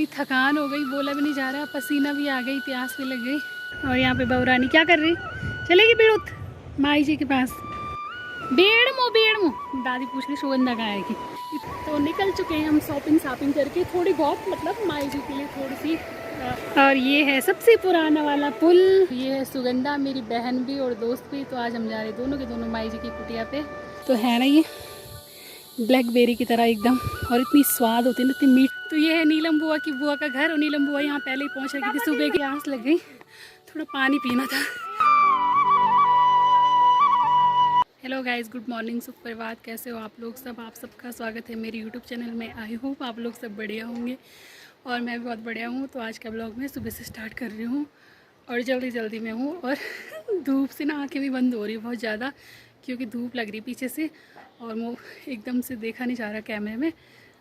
इतनी थकान हो गई, बोला भी नहीं जा रहा, पसीना भी आ गई, प्यास भी लग गई। और यहाँ पे बहुरानी क्या कर रही, चलेगी बिड़ुत माई जी के पास। बेड़ मो दादी पूछ रही सुगंधा कहाँ आएगी। तो निकल चुके हैं हम शॉपिंग करके, थोड़ी बहुत मतलब माई जी के लिए थोड़ी सी। और ये है सबसे पुराना वाला पुल, ये है सुगंधा मेरी बहन भी और दोस्त भी। तो आज हम जा रहे दोनों के दोनों माई जी की कुटिया पे। तो है ना ये ब्लैकबेरी की तरह एकदम, और इतनी स्वाद होती है ना, इतनी मीठ। तो ये है नीलम बुआ की बुआ का घर, और नीलम बुआ यहाँ पहले ही पहुँच रही थी। सुबह की आस लग गई, थोड़ा पानी पीना था। हेलो गाइस, गुड मॉर्निंग, सुप्रभात। कैसे हो आप लोग सब? आप सबका स्वागत है मेरे यूट्यूब चैनल में। आई होप आप लोग सब बढ़िया होंगे और मैं भी बहुत बढ़िया हूँ। तो आज का ब्लॉग मैं सुबह से स्टार्ट कर रही हूँ और जल्दी में हूँ। और धूप से ना आँखें भी बंद हो रही है बहुत ज़्यादा, क्योंकि धूप लग रही पीछे से और वो एकदम से देखा नहीं जा रहा कैमरे में।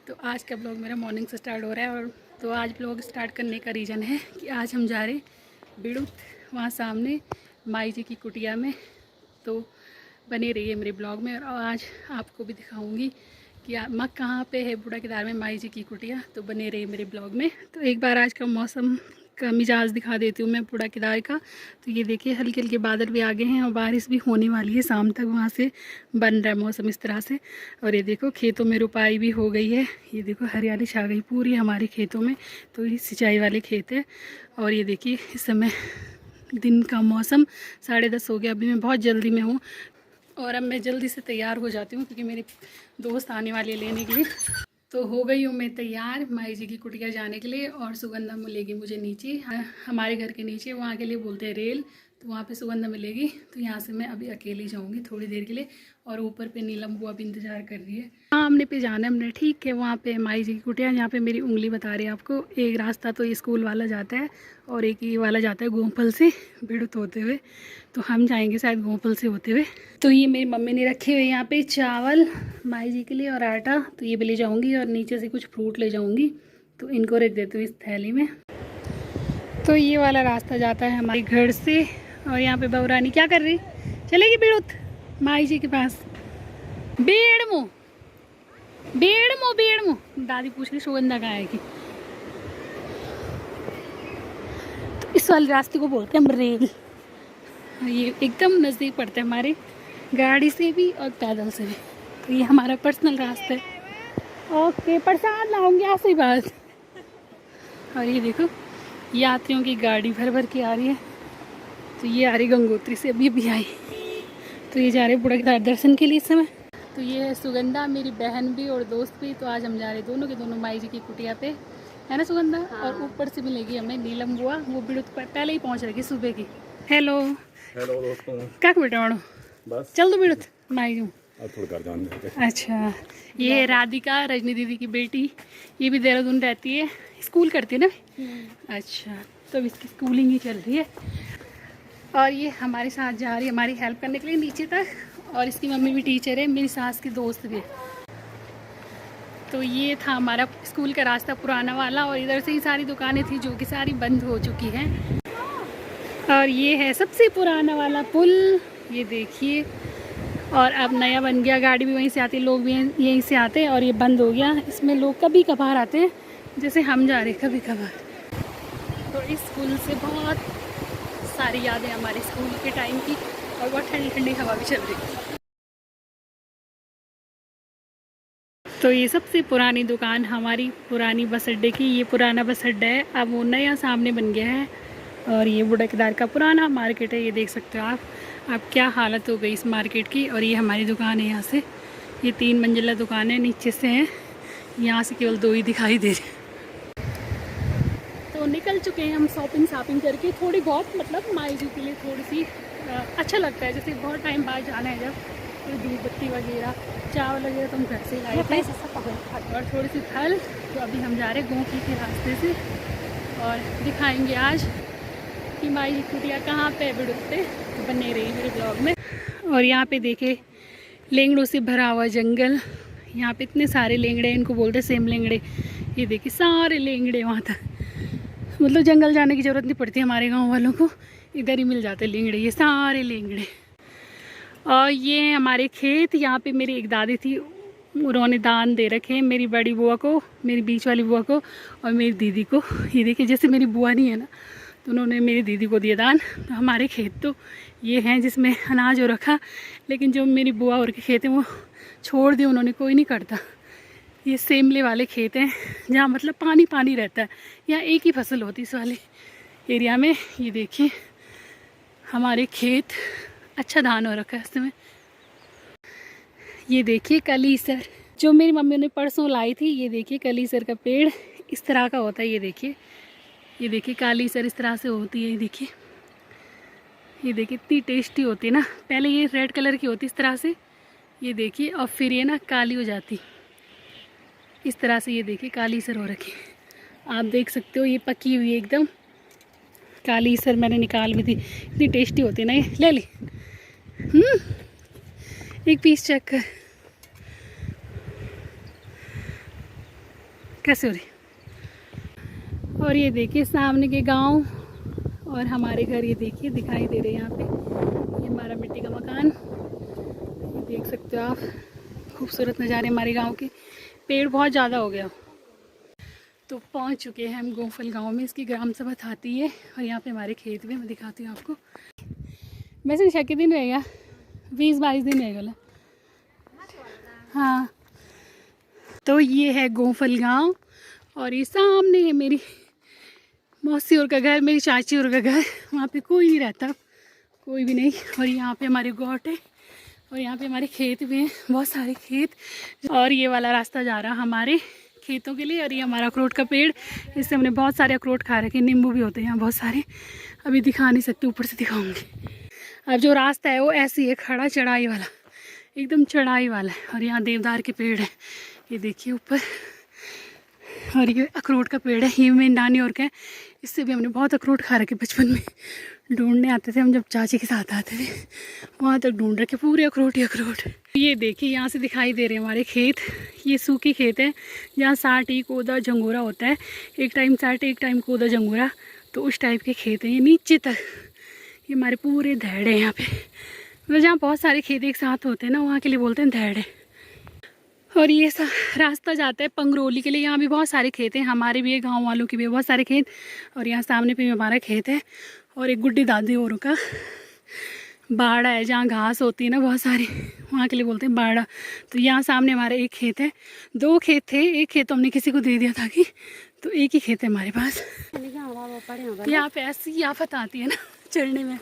तो आज का ब्लॉग मेरा मॉर्निंग से स्टार्ट हो रहा है। और तो आज ब्लॉग स्टार्ट करने का रीज़न है कि आज हम जा रहे बिड़ुत, वहाँ सामने माई जी की कुटिया में। तो बने रहिए मेरे ब्लॉग में, और आज आपको भी दिखाऊंगी कि मैं कहाँ पे है बूढ़ा केदार में माई जी की कुटिया। तो बने रहिए मेरे ब्लॉग में। तो एक बार आज का मौसम का मिजाज दिखा देती हूँ मैं बूढ़ा केदार का। तो ये देखिए हल्के हल्के बादल भी आ गए हैं और बारिश भी होने वाली है शाम तक, वहाँ से बन रहा है मौसम इस तरह से। और ये देखो खेतों में रुपाई भी हो गई है, ये देखो हरियाली छा गई पूरी हमारे खेतों में। तो ये सिंचाई वाले खेत है। और ये देखिए इस समय दिन का मौसम 10:30 हो गया, अभी मैं बहुत जल्दी में हूँ और अब मैं जल्दी से तैयार हो जाती हूँ क्योंकि मेरे दोस्त आने वाले लेने के लिए। तो हो गई हूँ मैं तैयार माई जी की कुटिया जाने के लिए। और सुगंधा मिलेगी मुझे नीचे, हमारे घर के नीचे, वहाँ के लिए बोलते हैं रेल। तो वहाँ पे सुगंधा मिलेगी। तो यहाँ से मैं अभी अकेली जाऊँगी थोड़ी देर के लिए। और ऊपर पे नीलम बुआ भी इंतज़ार कर रही है। सामने पे जाना है हमने, ठीक है। वहाँ पे माई जी की कुटिया, यहाँ पे मेरी उंगली बता रही है आपको। एक रास्ता तो ये स्कूल वाला जाता है और एक ये वाला जाता है गोंपल से बिड़ुत होते हुए। तो हम जाएंगे शायद गोंपल से होते हुए। तो ये मेरी मम्मी ने रखे हुए यहाँ पे चावल माई जी के लिए और आटा। तो ये भी ले जाऊँगी और नीचे से कुछ फ्रूट ले जाऊँगी। तो इनको रख देती हूँ इस थैली में। तो ये वाला रास्ता जाता है हमारे घर से। और यहाँ पे बहुरानी क्या कर रही, चलेगी बिड़ुत माई जी के पास। बेड़ मो दादी पूछ रही सुगंधा कहाँ आएगी। तो इस वाले रास्ते को बोलते हैं हम रेल। ये एकदम नज़दीक पड़ता है हमारे, गाड़ी से भी और पैदल से भी। तो ये हमारा पर्सनल रास्ता है। ओके, प्रसाद लाऊंगी ऐसी बात। और ये देखो यात्रियों की गाड़ी भर भर के आ रही है। तो ये आ रही गंगोत्री से, अभी आई। तो ये जा रहे बूढ़ा केदार दर्शन के लिए इस समय। तो ये है सुगंधा मेरी बहन भी और दोस्त भी। तो आज हम जा रहे दोनों के दोनों माई जी की कुटिया पे, है ना सुगंधा? हाँ। और ऊपर से मिलेगी हमें नीलम बुआ, वो बिड़ुत पहले ही पहुँच रहेगी सुबह की। हेलो दोस्तों, क्या बेटा वाड़ो बस चल दो बिड़ुत माई जूँ। अच्छा, ये है राधिका, रजनी दीदी की बेटी। ये भी देहरादून रहती है, स्कूल करती है ना। अच्छा, तो इसकी स्कूलिंग ही चल रही है। और ये हमारे साथ जा रही है हमारी हेल्प करने के लिए नीचे तक। और इसकी मम्मी भी टीचर है, मेरी सास की दोस्त भी है। तो ये था हमारा स्कूल का रास्ता पुराना वाला, और इधर से ही सारी दुकानें थी जो कि सारी बंद हो चुकी हैं। और ये है सबसे पुराना वाला पुल, ये देखिए। और अब नया बन गया, गाड़ी भी वहीं से आती है, लोग भी यहीं से आते हैं। और ये बंद हो गया, इसमें लोग कभी कभार आते हैं, जैसे हम जा रहे हैं कभी कभार। तो इस पुल से बहुत सारी यादें हमारे स्कूल के टाइम की, और बहुत ठंडी ठंडी हवा भी चल रही है। तो ये सबसे पुरानी दुकान हमारी पुरानी बस अड्डे की, ये पुराना बस अड्डा है, अब वो नया सामने बन गया है। और ये बूढ़ा केदार का पुराना मार्केट है, ये देख सकते हो आप। अब क्या हालत हो गई इस मार्केट की। और ये हमारी दुकान है, यहाँ से ये 3 मंजिला दुकान है, नीचे से है, यहाँ से केवल 2 ही दिखाई दे रही। तो निकल चुके हैं हम शॉपिंग करके, थोड़ी बहुत मतलब माई जी के लिए थोड़ी सी अच्छा लगता है, जैसे बहुत टाइम बाद जाना है जब, तो धूप बत्ती वगैरह चावल वगैरह तो हम घर से लाए थे, और थोड़ी सी फल। तो अभी हम जा रहे हैं गोंपी के रास्ते से, और दिखाएंगे आज कि माई जी कुटिया कहाँ पे है बिड़ुत पे। तो बने रही मेरे ब्लॉग में। और यहाँ पे देखे लेंगड़ों से भरा हुआ जंगल, यहाँ पे इतने सारे लेंगड़े, इनको बोलते हैं सेम लेंगड़े। ये देखिए सारे लेंगड़े वहाँ तक, मतलब जंगल जाने की ज़रूरत नहीं पड़ती हमारे गांव वालों को, इधर ही मिल जाते लेंगड़े, ये सारे लेंगड़े। और ये हमारे खेत, यहाँ पे मेरी एक दादी थी, उन्होंने दान दे रखे हैं मेरी बड़ी बुआ को, मेरी बीच वाली बुआ को और मेरी दीदी को। ये देखिए, जैसे मेरी बुआ नहीं है ना, तो उन्होंने मेरी दीदी को दिया दान। तो हमारे खेत तो ये हैं जिसमें अनाज हो रखा, लेकिन जो मेरी बुआ और के खेत हैं वो छोड़ दिए उन्होंने, कोई नहीं करता। ये सेमले वाले खेत हैं जहाँ मतलब पानी पानी रहता है, यहाँ एक ही फसल होती है इस वाले एरिया में। ये देखिए हमारे खेत, अच्छा धान हो रखा है इसमें। ये देखिए कलीसर जो मेरी मम्मी ने परसों लाई थी। ये देखिए कलीसर का पेड़ इस तरह का होता है। ये देखिए कालीसर इस तरह से होती है। ये देखिए इतनी टेस्टी होती है ना। पहले ये रेड कलर की होती इस तरह से, ये देखिए, और फिर ये ना काली हो जाती इस तरह से। ये देखिए कालीसर हो रखी, आप देख सकते हो, ये पकी हुई है एकदम। कालीसर मैंने निकाल भी दी, इतनी टेस्टी होती है ना। ये ले ली, एक पीस चेक कर कैसे हो रही। और ये देखिए सामने के गांव और हमारे घर, ये देखिए दिखाई दे रहे हैं यहाँ पे। ये हमारा मिट्टी का मकान, ये देख सकते हो आप, खूबसूरत नज़ारे हमारे गांव के। पेड़ बहुत ज़्यादा हो गया। तो पहुँच चुके हैं हम गोफल गांव में। इसकी ग्राम सभा आती है और यहाँ पे हमारे खेत में, मैं दिखाती हूँ आपको। वैसे शक्की दिन रहेगा, 20-22 दिन रहेगा। हाँ, तो ये है गोफल गांव और ये सामने है मेरी मौसी और का घर, मेरी चाची और का घर। वहाँ पे कोई नहीं रहता, कोई भी नहीं। और यहाँ पे हमारे गोट है और यहाँ पे हमारे खेत भी हैं, बहुत सारे खेत। और ये वाला रास्ता जा रहा है हमारे खेतों के लिए। और ये हमारा अखरोट का पेड़, इससे हमने बहुत सारे अखरोट खा रखे। नींबू भी होते हैं यहाँ बहुत सारे, अभी दिखा नहीं सकते, ऊपर से दिखाऊंगी। अब जो रास्ता है वो ऐसी है, खड़ा चढ़ाई वाला, एकदम चढ़ाई वाला है। और यहाँ देवदार के पेड़ है, ये देखिए ऊपर। और ये अखरोट का पेड़ है, ये मेरी नानी और का है। इससे भी हमने बहुत अखरोट खा रखे बचपन में। ढूंढने आते थे हम जब चाची के साथ आते थे, वहाँ तक ढूंढ रखे पूरे अखरोट ही अखरोट। ये देखिए यहाँ से दिखाई दे रहे हैं हमारे खेत। ये सूखी खेत है जहाँ साटी कोदा झंगोरा होता है। एक टाइम साट, एक टाइम कोदा झंगोरा, तो उस टाइप के खेत हैं। ये नीचे तक ये हमारे पूरे धैड़े हैं यहाँ पे। मतलब जहाँ बहुत सारे खेत एक साथ होते हैं ना, वहाँ के लिए बोलते हैं धैड़े। और ये रास्ता जाता है पंगरोली के लिए। यहाँ भी बहुत सारे खेत हैं, हमारे भी है, गांव वालों के भी बहुत सारे खेत। और यहाँ सामने पे हमारा खेत है। और एक गुड्डी दादी औरों का बाड़ा है जहाँ घास होती है ना बहुत सारी, वहाँ के लिए बोलते हैं बाड़ा। तो यहाँ सामने हमारे एक खेत है, 2 खेत थे, एक खेत तो हमने किसी को दे दिया था कि, तो एक ही खेत है हमारे पास। यहाँ पे ऐसी आफत आती है ना चढ़ने में,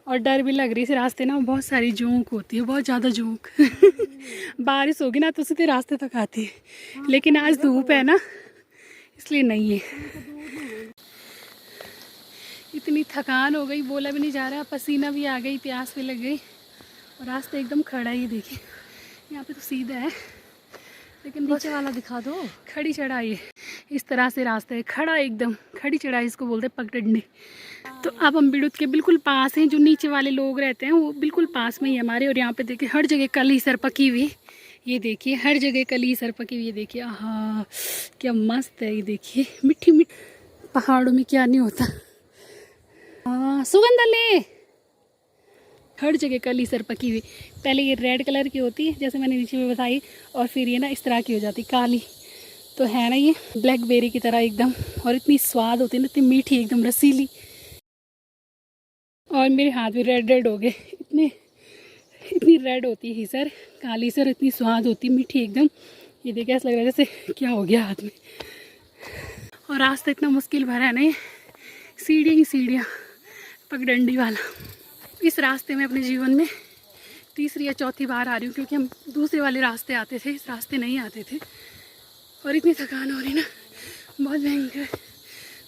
और डर भी लग रही। इस रास्ते ना बहुत सारी जोंक होती है, बहुत ज़्यादा जोंक। बारिश होगी ना तो सीधे रास्ते तक आती है, लेकिन आज धूप है ना इसलिए नहीं है। इतनी थकान हो गई, बोला भी नहीं जा रहा, पसीना भी आ गई, प्यास भी लग गई। और रास्ता एकदम खड़ा ही, देखिए यहाँ पे तो सीधा है, लेकिन नीचे वाला दिखा दो, खड़ी चढ़ाई है। इस तरह से रास्ता है, खड़ा एकदम खड़ी चढ़ाई, इसको बोलते हैं पगडंडी। तो अब हम बिड़ुत के बिल्कुल पास हैं, जो नीचे वाले लोग रहते हैं वो बिल्कुल पास में ही हमारे। और यहाँ पे देखिए हर जगह कलीसर पकी हुई, ये देखिए हर जगह कलीसर पकी हुई। ये देखिए, हाँ क्या मस्त है। ये देखिए मिट्टी मिट्टी, पहाड़ों में क्या नहीं होता। हाँ सुगंधा ले, हर जगह कलीसर पकी हुई। पहले ये रेड कलर की होती है जैसे मैंने नीचे में बताई, और फिर ये ना इस तरह की हो जाती काली। तो है ना ये ब्लैकबेरी की तरह एकदम, और इतनी स्वाद होती है ना, इतनी मीठी एकदम रसीली। और मेरे हाथ भी रेड रेड हो गए, इतनी रेड होती है हिसर, काली सर, इतनी स्वाद होती है मीठी एकदम। ये देखिए ऐसा लग रहा है जैसे क्या हो गया हाथ में। और रास्ता इतना मुश्किल भरा है ना, सीढ़ियाँ ही सीढ़ियाँ, पगडंडी वाला। इस रास्ते में अपने जीवन में 3री या 4थी बार आ रही हूँ, क्योंकि हम दूसरे वाले रास्ते आते थे, इस रास्ते नहीं आते थे। और इतनी थकान हो रही ना, बहुत भयंकर,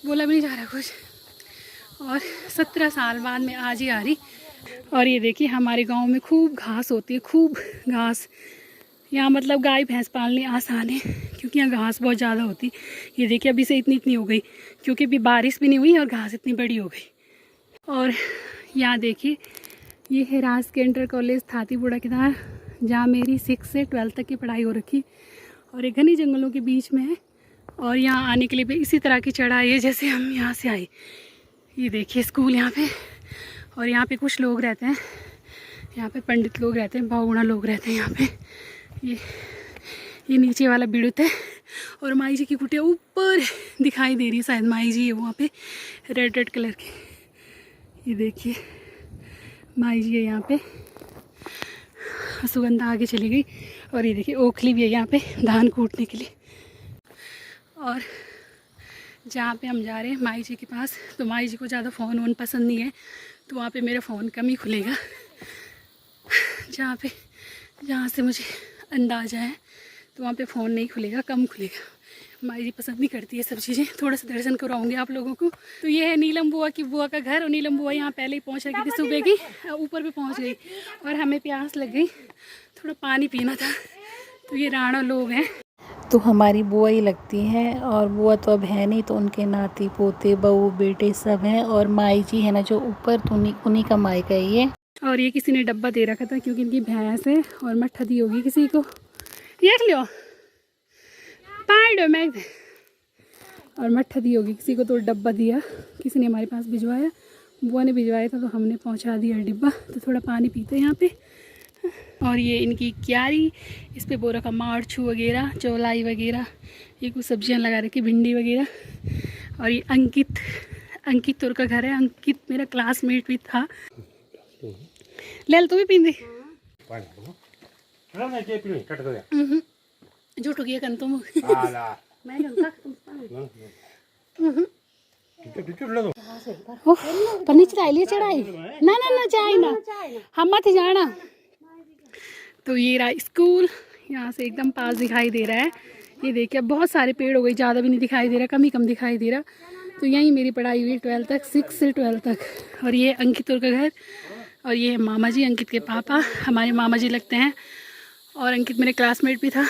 बोला भी नहीं जा रहा कुछ। और 17 साल बाद में आज ही आ रही। और ये देखिए हमारे गांव में खूब घास होती है, खूब घास। यहाँ मतलब गाय भैंस पालनी आसान है, क्योंकि यहाँ घास बहुत ज़्यादा होती। ये देखिए अभी से इतनी हो गई, क्योंकि अभी बारिश भी नहीं हुई और घास इतनी बड़ी हो गई। और यहाँ देखिए ये है राज के इंटर कॉलेज थातीपुड़ा के धार, जहाँ मेरी 6 से 12 तक की पढ़ाई हो रखी। और ये घनी जंगलों के बीच में है। और यहाँ आने के लिए भी इसी तरह की चढ़ाई है जैसे हम यहाँ से आए। ये देखिए स्कूल यहाँ पे, और यहाँ पे कुछ लोग रहते हैं, यहाँ पे पंडित लोग रहते हैं, बावुणा लोग रहते हैं यहाँ पे। ये नीचे वाला बिड़ुत है और माई जी की कुटिया ऊपर दिखाई दे रही है, शायद माई जी है वहाँ पे रेड रेड कलर की। ये देखिए माई जी है यहाँ पे। सुगंधा आगे चली गई और ये देखिए ओखली भी है यहाँ पे धान कूटने के लिए। और जहाँ पे हम जा रहे हैं माई जी के पास, तो माई जी को ज़्यादा फ़ोन वोन पसंद नहीं है, तो वहाँ पे मेरा फ़ोन कम ही खुलेगा। जहाँ से मुझे अंदाज़ा है तो वहाँ पे फ़ोन नहीं खुलेगा, कम खुलेगा। माई जी पसंद नहीं करती है सब चीज़ें। थोड़ा सा दर्शन कराऊंगी आप लोगों को। तो ये है नीलम बुआ की बुआ का घर, और नीलम बुआ यहाँ पहले ही पहुँच रही थी सुबह की, ऊपर पे पहुँच गई और हमें प्यास लग गई, थोड़ा पानी पीना था। तो ये राणा लोग हैं, तो हमारी बुआ ही लगती हैं, और बुआ तो अब है नहीं, तो उनके नाती पोते बहू बेटे सब हैं। और माई जी है ना जो ऊपर, तो उन्हीं का मायका है ये। और ये किसी ने डब्बा दे रखा था क्योंकि इनकी भैंस है, और मट्ठा दी होगी किसी को। देख लो पार मैं, और मट्ठा दी होगी किसी को, तो डब्बा दिया किसी ने हमारे पास भिजवाया, बुआ ने भिजवाया था, तो हमने पहुंचा दिया डिब्बा। तो थोड़ा पानी पीते हैं यहाँ पे। और ये इनकी क्यारी, इस पे बोरा का मारछू वगैरह, चौलाई वगैरह, ये कुछ सब्जियां लगा रखी, भिंडी वगैरह। और ये अंकित तुर का घर है। अंकित मेरा क्लासमेट भी था। ले तू भी पींदी झूठ गया कन तुम पन्नी चढ़ाई लिए चढ़ाई ना ना ना जाए ना, हम मत जाना। तो ये रहा स्कूल, यहाँ से एकदम पास दिखाई दे रहा है। ये देखिए बहुत सारे पेड़ हो गए, ज़्यादा भी नहीं दिखाई दे रहा, कम ही कम दिखाई दे रहा। तो यहीं मेरी पढ़ाई हुई 12th तक, 6 से 12 तक। और ये अंकित का घर, और ये है मामा जी, अंकित के पापा हमारे मामा जी लगते हैं। और अंकित मेरे क्लासमेट भी था।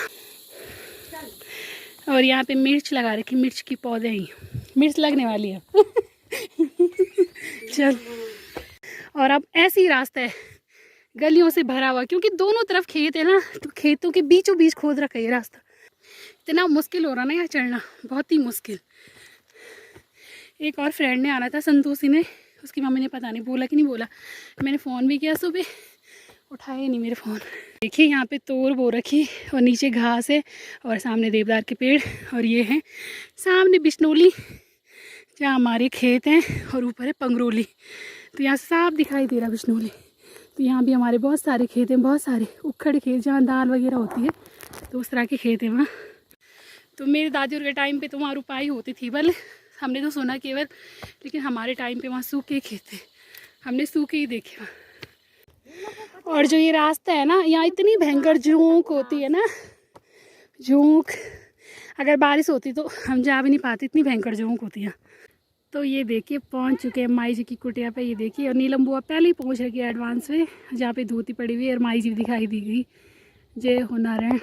और यहाँ पे मिर्च लगा रखी, मिर्च की पौधे ही, मिर्च लगने वाली है। चल, और अब ऐसे ही रास्ता है गलियों से भरा हुआ, क्योंकि दोनों तरफ खेत है ना, तो खेतों के बीचों बीच खोद रखा है ये रास्ता। इतना मुश्किल हो रहा ना यहाँ चढ़ना, बहुत ही मुश्किल। एक और फ्रेंड ने आना था, संतोषी ने, उसकी मम्मी ने पता नहीं बोला कि नहीं बोला। मैंने फ़ोन भी किया सुबह, उठाया नहीं मेरे फ़ोन। देखिए यहाँ पे तोर बो रखी, और नीचे घास है, और सामने देवदार के पेड़, और ये है सामने बिश्नोली जहाँ हमारे खेत हैं, और ऊपर है पंगरोली। तो यहाँ साफ दिखाई दे रहा बिश्नोली। तो यहाँ भी हमारे बहुत सारे खेत हैं, बहुत सारे उखड़ खेत, जहाँ दाल वगैरह होती है, तो उस तरह के खेत हैं वहाँ। तो मेरे दादी के टाइम पे तो वहाँ रुपाई होती थी, बल हमने तो सुना केवल, लेकिन हमारे टाइम पे वहाँ सूखे खेत थे, हमने सूखे ही देखे वहाँ। और जो ये रास्ता है ना, यहाँ इतनी भयंकर जोंक होती है ना, जोंक, अगर बारिश होती तो हम जा भी नहीं पाते, इतनी भयंकर जोंक होती है। तो ये देखिए पहुंच चुके हैं माई जी की कुटिया पे। ये देखिए, और नीलम बुआ पहले ही पहुंच रही है एडवांस में, जहाँ पे धोती पड़ी हुई है, और माई जी दिखाई दी गई। जय हो नारायण।